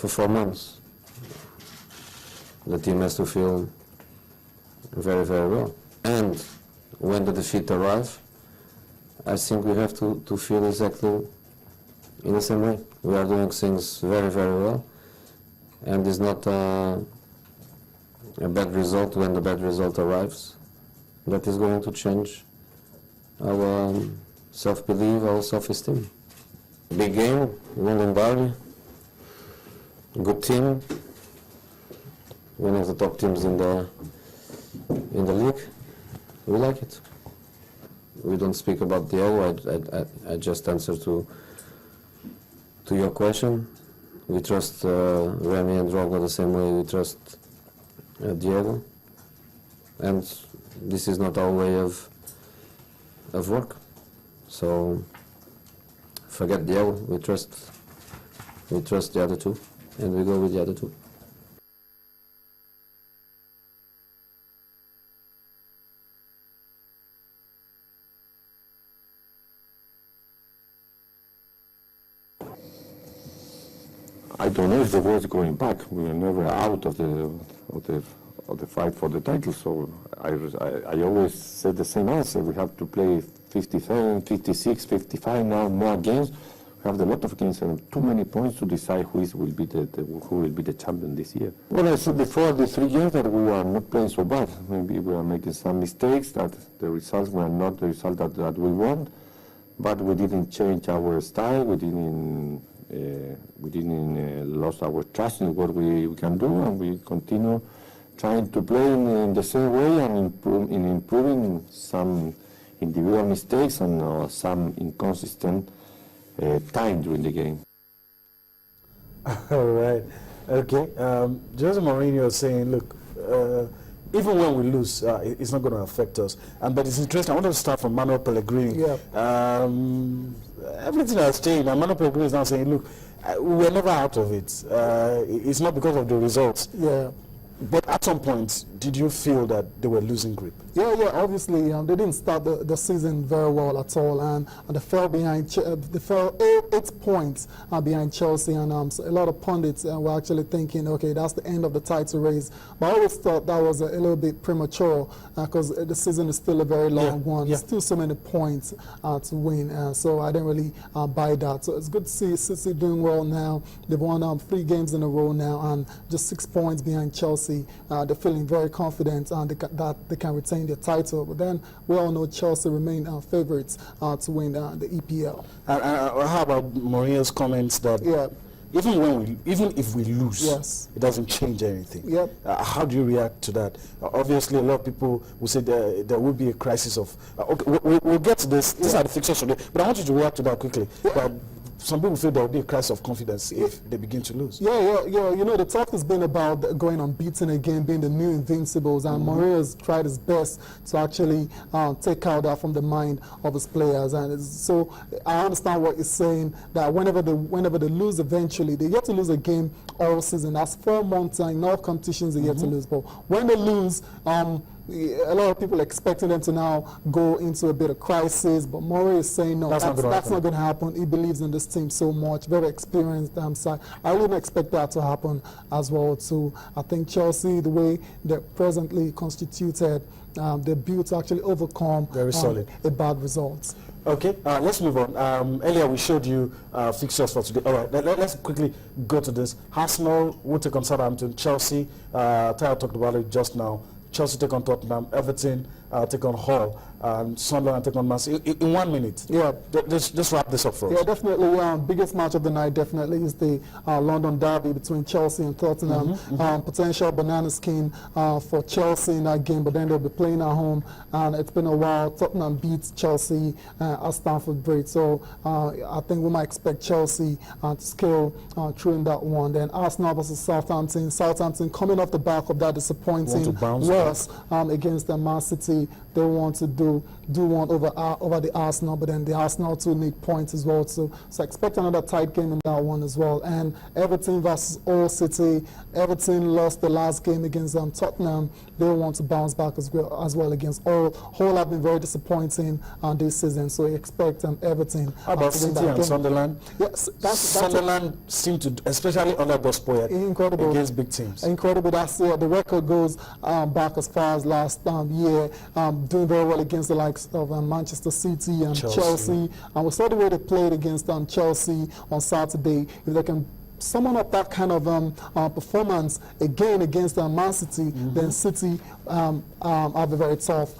for 4 months. The team has to feel very, very well. And when the defeat arrives, I think we have to feel exactly in the same way. We are doing things very, very well, and it's not a bad result when the bad result arrives that is going to change our self-belief, our self-esteem. Big game, London Derby, good team, one of the top teams in the league. We like it. We don't speak about Diego. I just answer to your question. We trust Remy and Drogba the same way we trust Diego, and this is not our way of work. So forget Diego. We trust the other two, and we go with the other two. I don't know if the world's going back. We were never out of the fight for the title. So I always said the same answer. We have to play 57, 56, 55 now more games. We have a lot of games and too many points to decide who will be the champion this year. Well, I said before the 3 years that we were not playing so bad. Maybe we are making some mistakes, that the results were not the result that we want, but we didn't change our style. We didn't lose our trust in what we can do, and we continue trying to play in the same way and improving some individual mistakes and some inconsistent time during the game. All right. Okay. Jose Mourinho is saying, look, even when we lose, it's not going to affect us. But it's interesting. I want to start from Manuel Pellegrini. Yeah. Everything has changed. And Manuel Pellegrini is now saying, look, we're never out of it. It's not because of the results. Yeah. But at some point, did you feel that they were losing grip? Yeah, obviously they didn't start the season very well at all, and they fell behind. They fell 8 points behind Chelsea, and so a lot of pundits were actually thinking, okay, that's the end of the title race. But I always thought that was a little bit premature because the season is still a very long one. Yeah. Still so many points to win, so I didn't really buy that. So it's good to see City doing well now. They've won 3 games in a row now, and just 6 points behind Chelsea. They're feeling very confident that they can retain their title. But then we all know Chelsea remain favourites to win the EPL. How about Mourinho's comments that even if we lose, it doesn't change anything? Yep. How do you react to that? Obviously, a lot of people will say there will be a crisis of. Okay, we'll get to this. These are the fixtures today, but I want you to react to that quickly. Some people feel there will be a crisis of confidence if they begin to lose. Yeah. You know, the talk has been about going unbeaten again, being the new invincibles, and Mourinho has tried his best to actually take out that from the mind of his players. And so I understand what you're saying, that whenever they lose eventually, they get to lose a game all season. That's 4 months in all competitions they get to lose. But when they lose, a lot of people are expecting them to now go into a bit of crisis, but Mourinho is saying no, that's not going to happen. He believes in this team so much, very experienced side. I wouldn't expect that to happen as well too. I think Chelsea, the way they're presently constituted, they're built to actually overcome very solid a bad result. Okay, let's move on. Earlier we showed you fixtures for today. All right, let's quickly go to this. Arsenal will take on Southampton. Chelsea, Tyler talked about it just now. Chelsea take on Tottenham, Everton take on Hull, Sunderland take on Man City. In 1 minute, just wrap this up for us. Yeah, definitely. Biggest match of the night definitely is the London Derby between Chelsea and Tottenham. Potential banana skin for Chelsea in that game, but then they'll be playing at home, and it's been a while. Tottenham beats Chelsea at Stamford Bridge, so I think we might expect Chelsea to scale through in that one. Then Arsenal versus Southampton. Southampton coming off the back of that disappointing loss against Man City they want to do one over the Arsenal, but then the Arsenal too need points as well. So expect another tight game in that one as well. And Everton versus Hull City. Everton lost the last game against Tottenham. They want to bounce back as well against Hull. Hull have been very disappointing this season, so expect Everton. How about City and Sunderland? Yes, Sunderland seem to, especially under Bosport, incredible against big teams. Incredible. That's the record goes back as far as last year, doing very well against the likes of Manchester City and Chelsea. And we saw the way they played against Chelsea on Saturday. If they can summon up that kind of performance again against Man City, then City have a very tough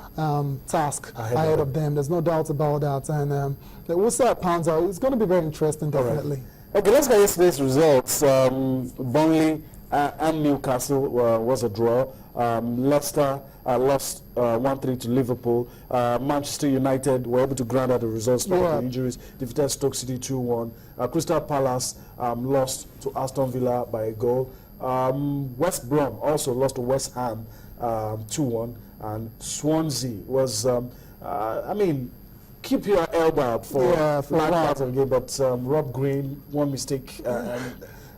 task ahead of them. There's no doubt about that. And we'll see how it pans out. It's going to be very interesting, definitely. Right. Okay, let's get yesterday's results. Burnley and Newcastle was a draw. Leicester lost 1-3 to Liverpool. Manchester United were able to ground out the results despite the injuries. Defeated Stoke City 2-1. Crystal Palace lost to Aston Villa by a goal. West Brom also lost to West Ham 2-1. And Swansea was, I mean, keep your elbow out for large part of the game, but Rob Green, one mistake,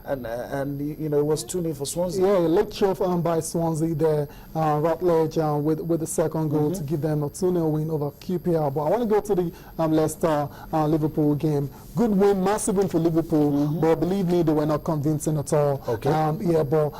and you know, it was 2-0 for Swansea. Yeah, late shove by Swansea there. Rutledge with the second goal to give them a 2-0 win over QPR. But I want to go to the Leicester Liverpool game. Good win, massive win for Liverpool, but believe me, they were not convincing at all. Okay. Yeah, but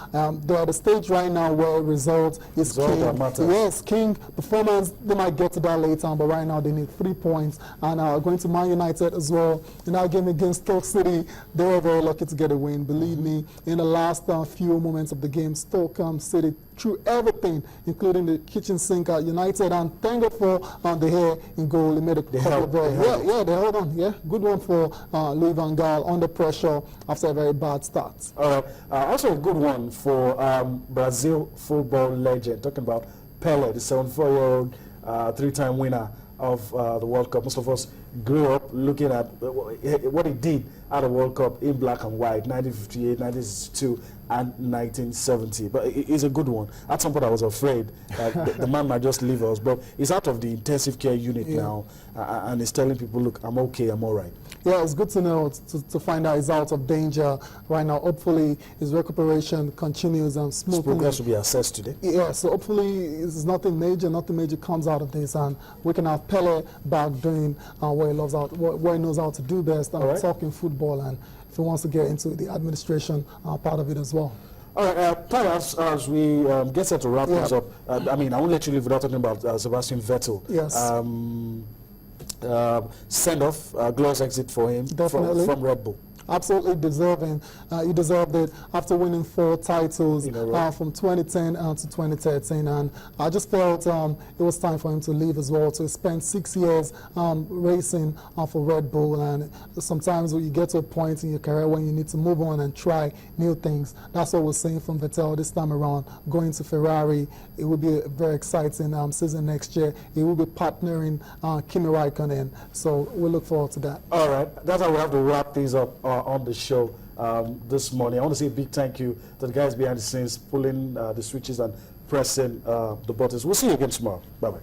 they're at the stage right now where result is king. Yes, king performance. They might get to that later on, but right now they need 3 points. And going to Man United as well. In our game against Stoke City, they were very lucky to get a win. Believe me, in the last few moments of the game, Stoke City threw everything, including the kitchen sink at United, and thank God for the hair in goal. They made a couple of they held on. Yeah, good one for Louis van Gaal under pressure after a very bad start. All right, also a good one for Brazil football legend. Talking about Pelé, the 74-year-old three-time winner of the World Cup. Most of us grew up looking at what he did at the World Cup in black and white, 1958, 1962, and 1970. But it's a good one. At some point I was afraid that the man might just leave us, but he's out of the intensive care unit now, and he's telling people, look, I'm okay, I'm all right. Yeah, it's good to know, to find out he's out of danger right now. Hopefully his recuperation continues and smoothly. His progress will be assessed today. Yeah, so hopefully it's nothing major comes out of this, and we can have Pelé back doing what he loves what he knows how to do best, and talking football, and if he wants to get into the administration part of it as well. All right, as we get set to wrap things up, I mean, I won't let you leave without talking about Sebastian Vettel. Yes. Send-off, glorious exit for him from Red Bull. Absolutely deserving. He deserved it after winning 4 titles from 2010 to 2013, and I just felt it was time for him to leave as well. To spend 6 years racing for Red Bull, and sometimes when you get to a point in your career when you need to move on and try new things, that's what we're seeing from Vettel this time around. Going to Ferrari, it will be a very exciting season next year. He will be partnering Kimi Raikkonen, so we look forward to that. All right, that's how we have to wrap things up on the show this morning. I want to say a big thank you to the guys behind the scenes, pulling the switches and pressing the buttons. We'll see you again tomorrow. Bye-bye.